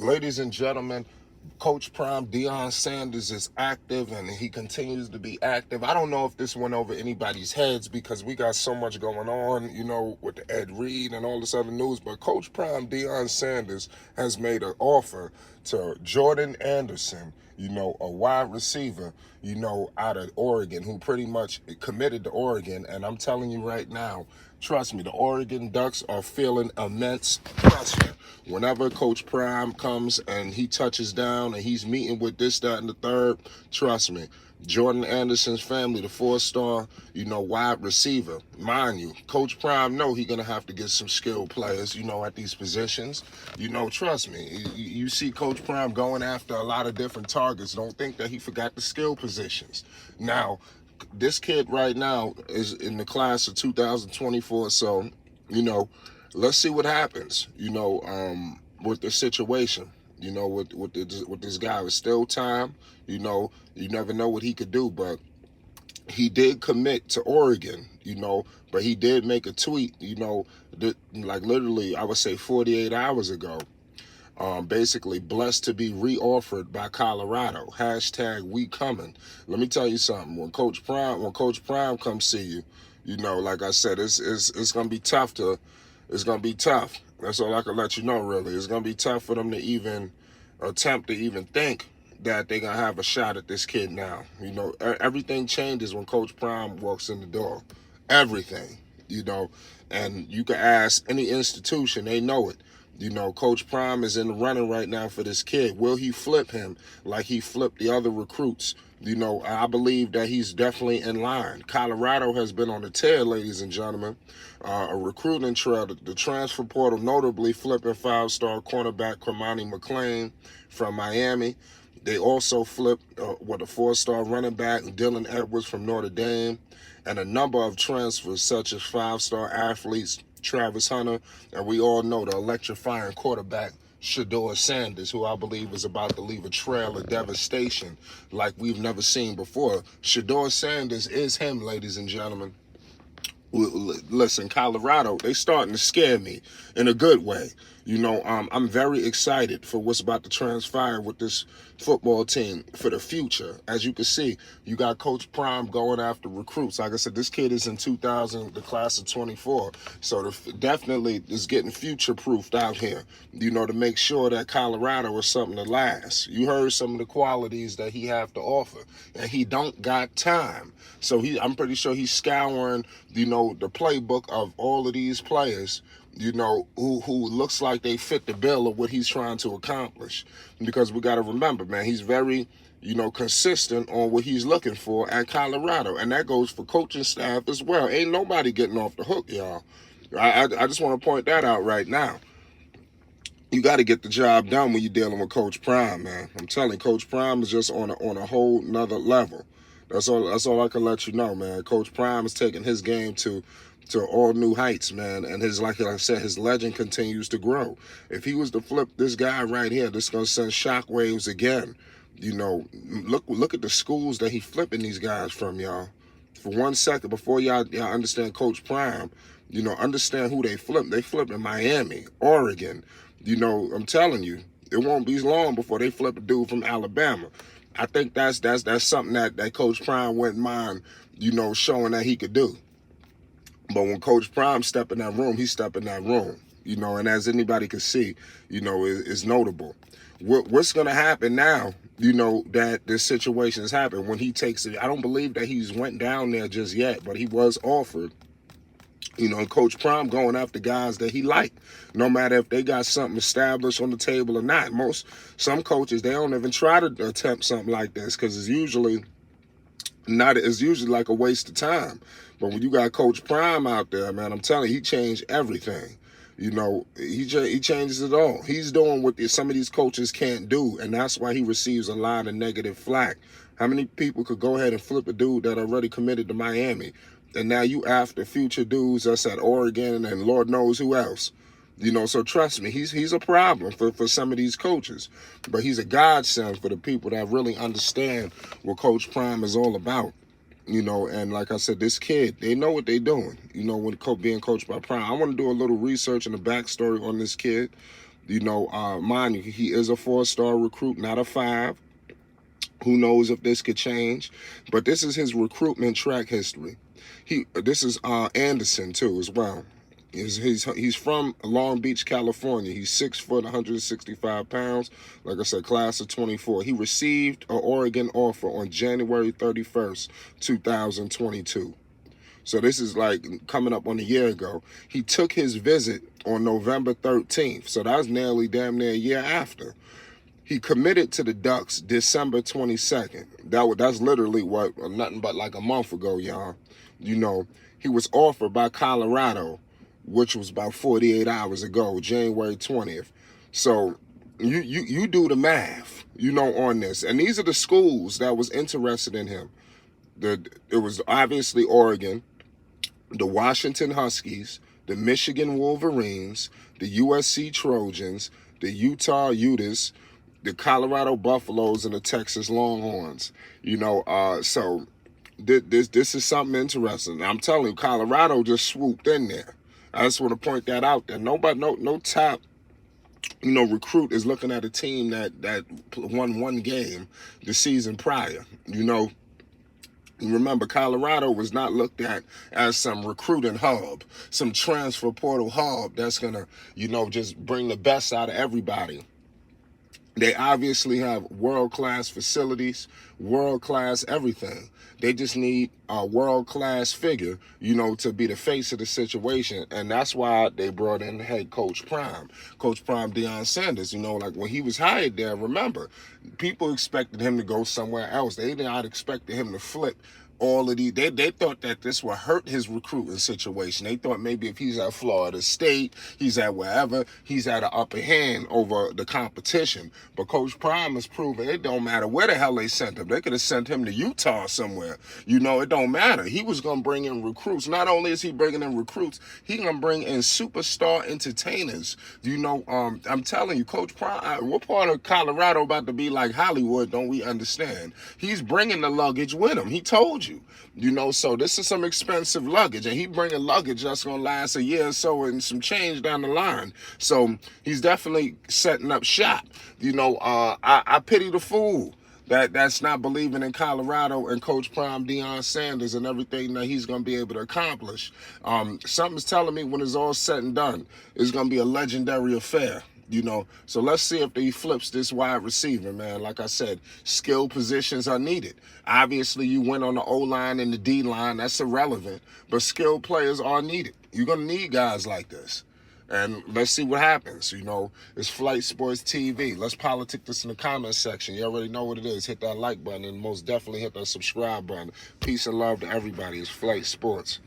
Ladies and gentlemen, Coach Prime Deion Sanders is active and he continues to be active. I don't know if this went over anybody's heads because we got so much going on, with the Ed Reed and all this other news. But Coach Prime Deion Sanders has made an offer to Jordan Anderson, a wide receiver, out of Oregon, who pretty much committed to Oregon. And I'm telling you right now, trust me, the Oregon Ducks are feeling immense pressure. Whenever Coach Prime comes and he touches down and he's meeting with this, that, and the third, trust me, Jordan Anderson's family, the four-star, wide receiver. Mind you, Coach Prime know he's going to have to get some skilled players, at these positions. Trust me, you see Coach Prime going after a lot of different targets. Don't think that he forgot the skill positions. Now, this kid right now is in the class of 2024, so, let's see what happens, with the situation. With this guy, it's still time. You never know what he could do, but he did commit to Oregon, but he did make a tweet, like literally, I would say 48 hours ago. Basically, blessed to be reoffered by Colorado. Hashtag we coming. Let me tell you something. When Coach Prime comes see you, like I said, it's gonna be tough it's gonna be tough. That's all I can let you know, really. It's gonna be tough for them to even attempt to even think that they're gonna have a shot at this kid now. Everything changes when Coach Prime walks in the door. Everything, and you can ask any institution, they know it. Coach Prime is in the running right now for this kid. Will he flip him like he flipped the other recruits? I believe that he's definitely in line. Colorado has been on the tear, ladies and gentlemen. A recruiting trail, the transfer portal, notably flipping five-star cornerback Cormani McClain from Miami. They also flipped with a four-star running back, Dylan Edwards from Notre Dame, and a number of transfers such as five-star athletes, Travis Hunter, and we all know the electrifying quarterback, Shedeur Sanders, who I believe is about to leave a trail of devastation like we've never seen before. Shedeur Sanders is him, ladies and gentlemen. Listen, Colorado, they starting to scare me in a good way. I'm very excited for what's about to transpire with this football team for the future. As you can see, you got Coach Prime going after recruits. Like I said, this kid is in 2000, the class of 24. So definitely is getting future-proofed out here, to make sure that Colorado is something to last. You heard some of the qualities that he have to offer, and he don't got time. So I'm pretty sure he's scouring, the playbook of all of these players, who looks like they fit the bill of what he's trying to accomplish. Because we got to remember, man, he's very, consistent on what he's looking for at Colorado. And that goes for coaching staff as well. Ain't nobody getting off the hook, y'all. I just want to point that out right now. You got to get the job done when you're dealing with Coach Prime, man. I'm telling you, Coach Prime is just on a whole nother level. That's all I can let you know, man. Coach Prime is taking his game to all new heights, man. And like I said, his legend continues to grow. If he was to flip this guy right here, this is gonna send shockwaves again. Look at the schools that he flipping these guys from, y'all. For 1 second, before y'all understand Coach Prime, understand who they flip. They flip in Miami, Oregon. I'm telling you, it won't be long before they flip a dude from Alabama. I think that's something that Coach Prime wouldn't mind, showing that he could do. But when Coach Prime step in that room, he step in that room, and as anybody can see, is notable. What's going to happen now, that this situation has happened when he takes it? I don't believe that he's went down there just yet, but he was offered. Coach Prime going after guys that he liked, no matter if they got something established on the table or not. Some coaches, they don't even try to attempt something like this because it's usually like a waste of time. But when you got Coach Prime out there, man, I'm telling you, he changed everything. He changes it all. He's doing what some of these coaches can't do, and that's why he receives a lot of negative flack. How many people could go ahead and flip a dude that already committed to Miami? And now you after future dudes that's at Oregon and Lord knows who else. So trust me, he's a problem for some of these coaches. But he's a godsend for the people that really understand what Coach Prime is all about. And like I said, this kid, they know what they're doing, when being coached by Prime. I want to do a little research and a backstory on this kid. Mind you, he is a 4-star recruit, not a 5. Who knows if this could change? But this is his recruitment track history. This is Anderson too as well. He's from Long Beach, California. He's 6 foot, 165 pounds. Like I said, class of 24. He received an Oregon offer on January 31st, 2022. So this is like coming up on a year ago. He took his visit on November 13th. So that's nearly damn near a year after. He committed to the Ducks December 22nd. That's literally nothing but like a month ago, y'all. He was offered by Colorado, which was about 48 hours ago, January 20th. So you do the math, on this. And these are the schools that was interested in him. It was obviously Oregon, the Washington Huskies, the Michigan Wolverines, the USC Trojans, the Utah Utes, the Colorado Buffaloes, and the Texas Longhorns. So this is something interesting. I'm telling you, Colorado just swooped in there. I just want to point that out there. No top, recruit is looking at a team that won one game the season prior. Remember, Colorado was not looked at as some recruiting hub, some transfer portal hub that's gonna, just bring the best out of everybody. They obviously have world-class facilities, world-class everything. They just need a world-class figure, to be the face of the situation. And that's why they brought in head Coach Prime Deion Sanders. Like when he was hired there, remember, people expected him to go somewhere else. They did not expect him to flip all of these. They thought that this would hurt his recruiting situation. They thought maybe if he's at Florida State, he's at wherever, he's at an upper hand over the competition. But Coach Prime has proven it don't matter where the hell they sent him. They could have sent him to Utah somewhere. It don't matter. He was going to bring in recruits. Not only is he bringing in recruits, he going to bring in superstar entertainers. I'm telling you, Coach Prime, what part of Colorado about to be like Hollywood don't we understand? He's bringing the luggage with him. He told you. So this is some expensive luggage, and he bringing luggage that's gonna last a year or so and some change down the line. So he's definitely setting up shop. I pity the fool that's not believing in Colorado and Coach Prime Deion Sanders and everything that he's gonna be able to accomplish. Something's telling me when it's all said and done, it's gonna be a legendary affair. So let's see if he flips this wide receiver, man. Like I said, skill positions are needed. Obviously, you win on the O-line and the D-line. That's irrelevant. But skilled players are needed. You're going to need guys like this. And let's see what happens. It's Flight Sports TV. Let's politic this in the comment section. You already know what it is. Hit that like button and most definitely hit that subscribe button. Peace and love to everybody. It's Flight Sports.